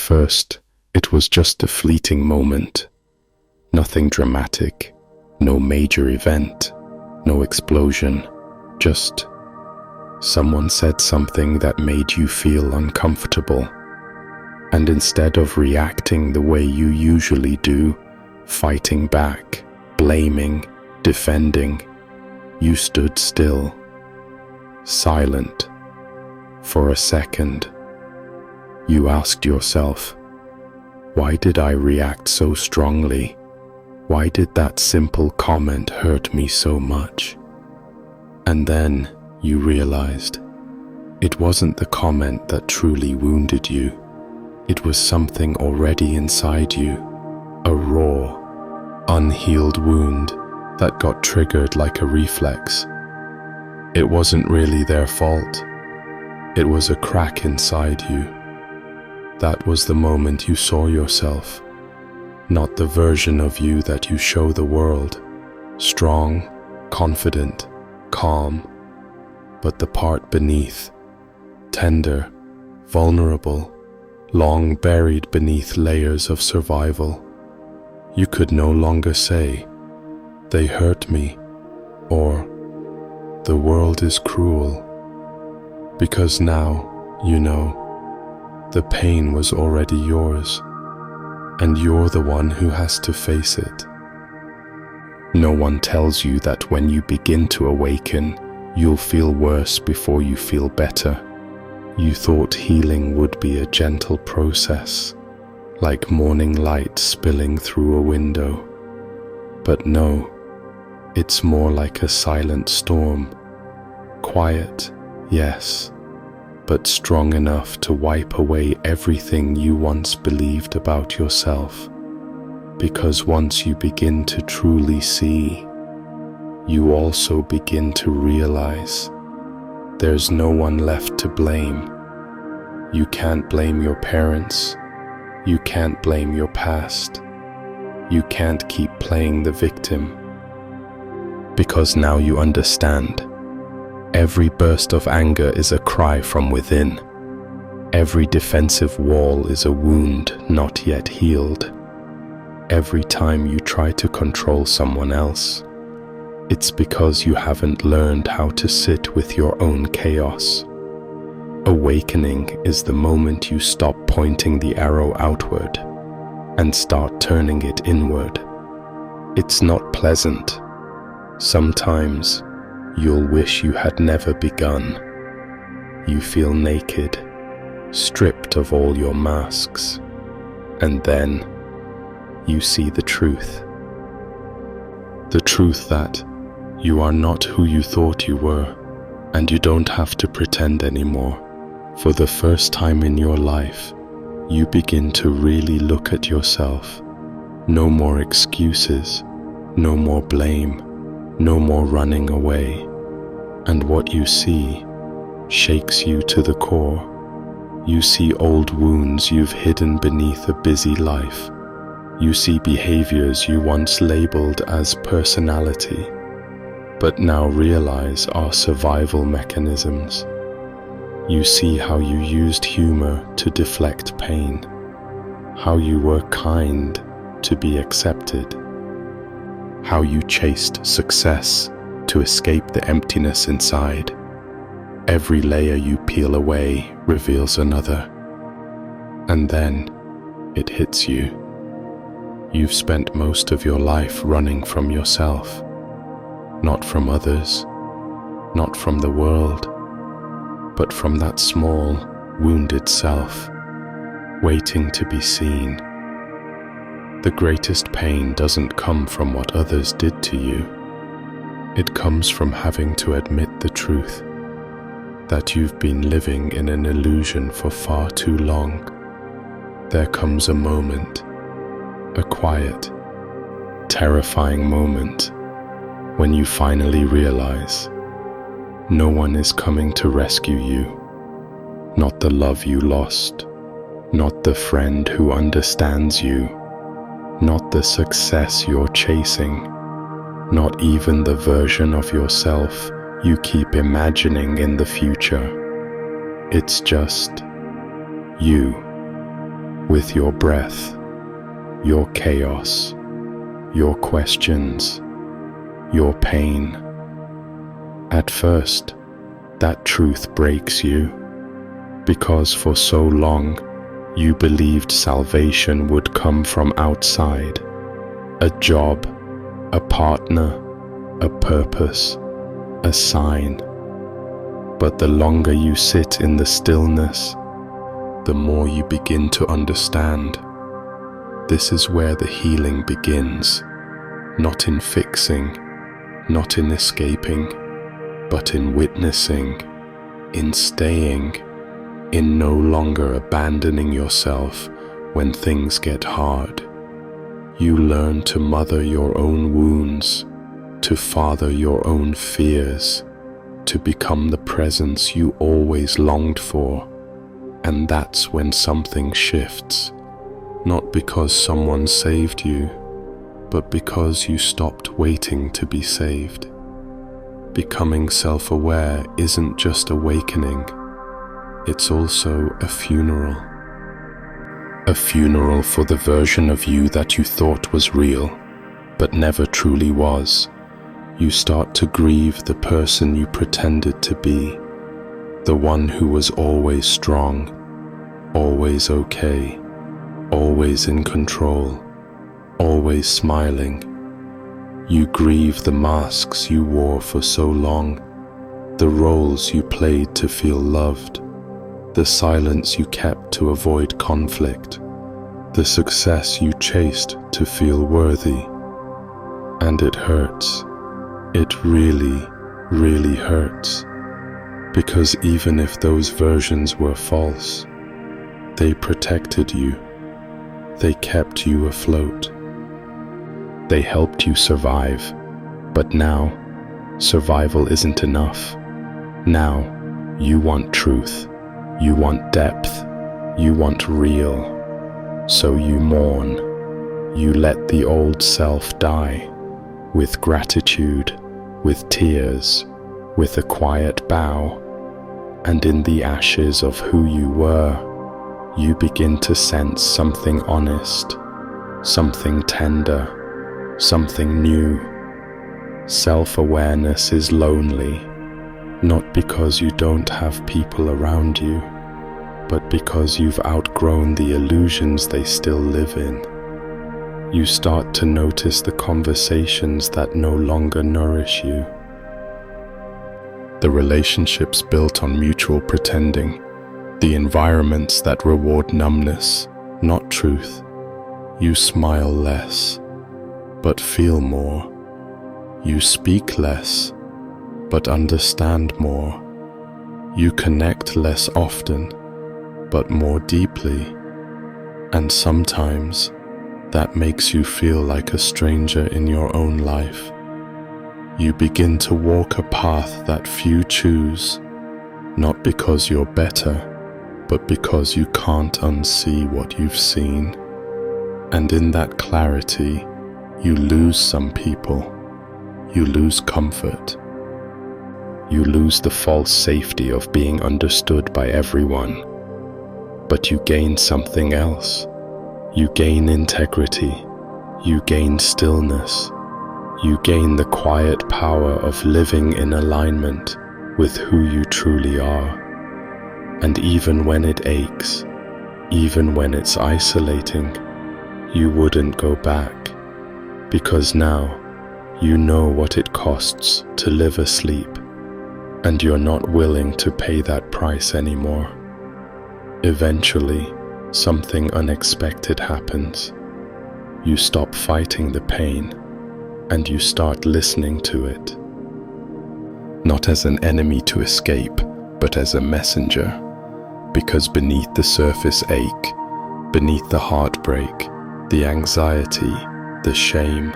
first, it was just a fleeting moment. Nothing dramatic, no major event, no explosion, just someone said something that made you feel uncomfortable. And instead of reacting the way you usually do, fighting back, blaming, defending, you stood still, silent. For a second, you asked yourself, why did I react so strongly? Why did that simple comment hurt me so much? And then you realized it wasn't the comment that truly wounded you. It was something already inside you, a raw, unhealed wound that got triggered like a reflex. It wasn't really their fault. It was a crack inside you. That was the moment you saw yourself, not the version of you that you show the world, strong, confident, calm, but the part beneath, tender, vulnerable, long buried beneath layers of survival. You could no longer say, "They hurt me," or "The world is cruel," because now you know the pain was already yours, and you're the one who has to face it. No one tells you that when you begin to awaken, you'll feel worse before you feel better. You thought healing would be a gentle process, like morning light spilling through a window. But no, it's more like a silent storm. Quiet, yes, but strong enough to wipe away everything you once believed about yourself. Because once you begin to truly see, you also begin to realize there's no one left to blame. You can't blame your parents. You can't blame your past. You can't keep playing the victim. Because now you understand. Every burst of anger is a cry from within. Every defensive wall is a wound not yet healed. Every time you try to control someone else, it's because you haven't learned how to sit with your own chaos. Awakening is the moment you stop pointing the arrow outward and start turning it inward. It's not pleasant. Sometimes you'll wish you had never begun. You feel naked, stripped of all your masks, and then you see the truth. The truth that you are not who you thought you were, and you don't have to pretend anymore. For the first time in your life, you begin to really look at yourself. No more excuses, no more blame, no more running away. And what you see shakes you to the core. You see old wounds you've hidden beneath a busy life. You see behaviors you once labeled as personality, but now realize are survival mechanisms. You see how you used humor to deflect pain, how you were kind to be accepted, how you chased success to escape the emptiness inside. Every layer you peel away reveals another, and then it hits you. You've spent most of your life running from yourself, not from others, not from the world, but from that small, wounded self, waiting to be seen. The greatest pain doesn't come from what others did to you. It comes from having to admit the truth, that you've been living in an illusion for far too long. There comes a moment, a quiet, terrifying moment, when you finally realize no one is coming to rescue you. Not the love you lost, not the friend who understands you, not the success you're chasing, not even the version of yourself you keep imagining in the future. It's just you, with your breath, your chaos, your questions, your pain. At first, that truth breaks you, because for so long you believed salvation would come from outside, a job, a partner, a purpose, a sign. But the longer you sit in the stillness, the more you begin to understand. This is where the healing begins, not in fixing, not in escaping, but in witnessing, in staying, in no longer abandoning yourself when things get hard. You learn to mother your own wounds, to father your own fears, to become the presence you always longed for. And that's when something shifts, not because someone saved you, but because you stopped waiting to be saved. Becoming self-aware isn't just awakening, it's also a funeral. A funeral for the version of you that you thought was real, but never truly was. You start to grieve the person you pretended to be, the one who was always strong, always okay, always in control, always smiling. You grieve the masks you wore for so long, the roles you played to feel loved, the silence you kept to avoid conflict, the success you chased to feel worthy. And it hurts. It really, really hurts. Because even if those versions were false, they protected you. They kept you afloat. They helped you survive. But now, survival isn't enough. Now, you want truth. You want depth. You want real. So you mourn. You let the old self die. With gratitude, with tears, with a quiet bow. And in the ashes of who you were, you begin to sense something honest, something tender, something new. Self-awareness is lonely, not because you don't have people around you, but because you've outgrown the illusions they still live in. You start to notice the conversations that no longer nourish you, the relationships built on mutual pretending, the environments that reward numbness, not truth. You smile less, but feel more. You speak less, but understand more. You connect less often, but more deeply. And sometimes, that makes you feel like a stranger in your own life. You begin to walk a path that few choose, not because you're better, but because you can't unsee what you've seen. And in that clarity, you lose some people. You lose comfort. You lose the false safety of being understood by everyone. But you gain something else. You gain integrity. You gain stillness. You gain the quiet power of living in alignment with who you truly are. And even when it aches, even when it's isolating, you wouldn't go back, because now you know what it costs to live asleep, and you're not willing to pay that price anymore. Eventually, something unexpected happens. You stop fighting the pain, and you start listening to it. Not as an enemy to escape, but as a messenger. Because beneath the surface ache, beneath the heartbreak, the anxiety, the shame,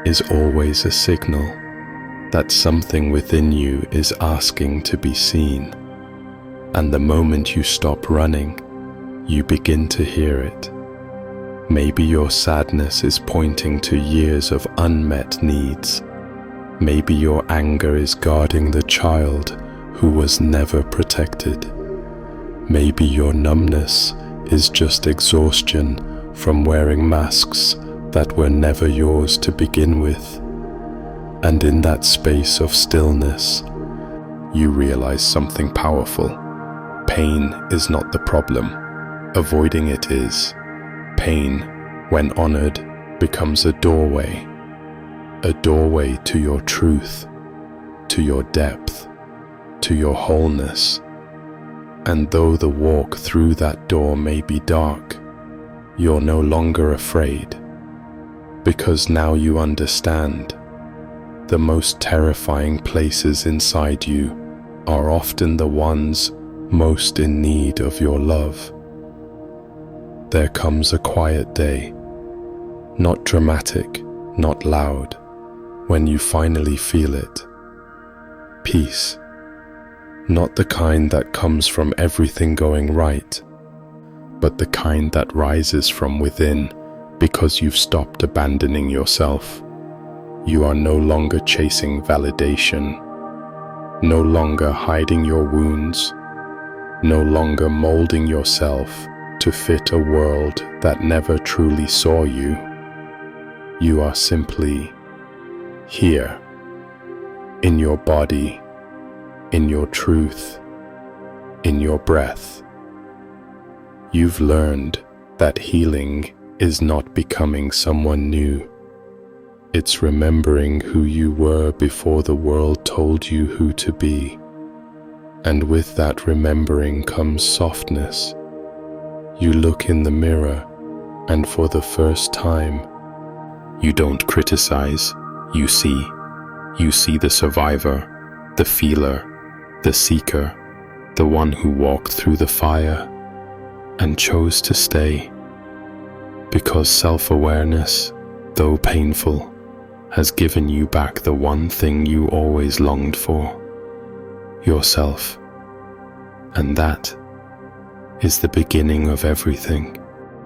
is always a signal that something within you is asking to be seen. And the moment you stop running, you begin to hear it. Maybe your sadness is pointing to years of unmet needs. Maybe your anger is guarding the child who was never protected. Maybe your numbness is just exhaustion from wearing masks that were never yours to begin with. And in that space of stillness, you realize something powerful. Pain is not the problem. Avoiding it is. Pain, when honored, becomes a doorway to your truth, to your depth, to your wholeness. And though the walk through that door may be dark, you're no longer afraid, because now you understand the most terrifying places inside you are often the ones most in need of your love. There comes a quiet day, not dramatic, not loud, when you finally feel it. Peace, not the kind that comes from everything going right, but the kind that rises from within because you've stopped abandoning yourself. You are no longer chasing validation, no longer hiding your wounds, no longer molding yourself to fit a world that never truly saw you. You are simply here, in your body, in your truth, in your breath. You've learned that healing is not becoming someone new. It's remembering who you were before the world told you who to be. And with that remembering comes softness. You look in the mirror, and for the first time, you don't criticize, you see. You see the survivor, the feeler, the seeker, the one who walked through the fire and chose to stay. Because self-awareness, though painful, has given you back the one thing you always longed for, yourself. And that is the beginning of everything.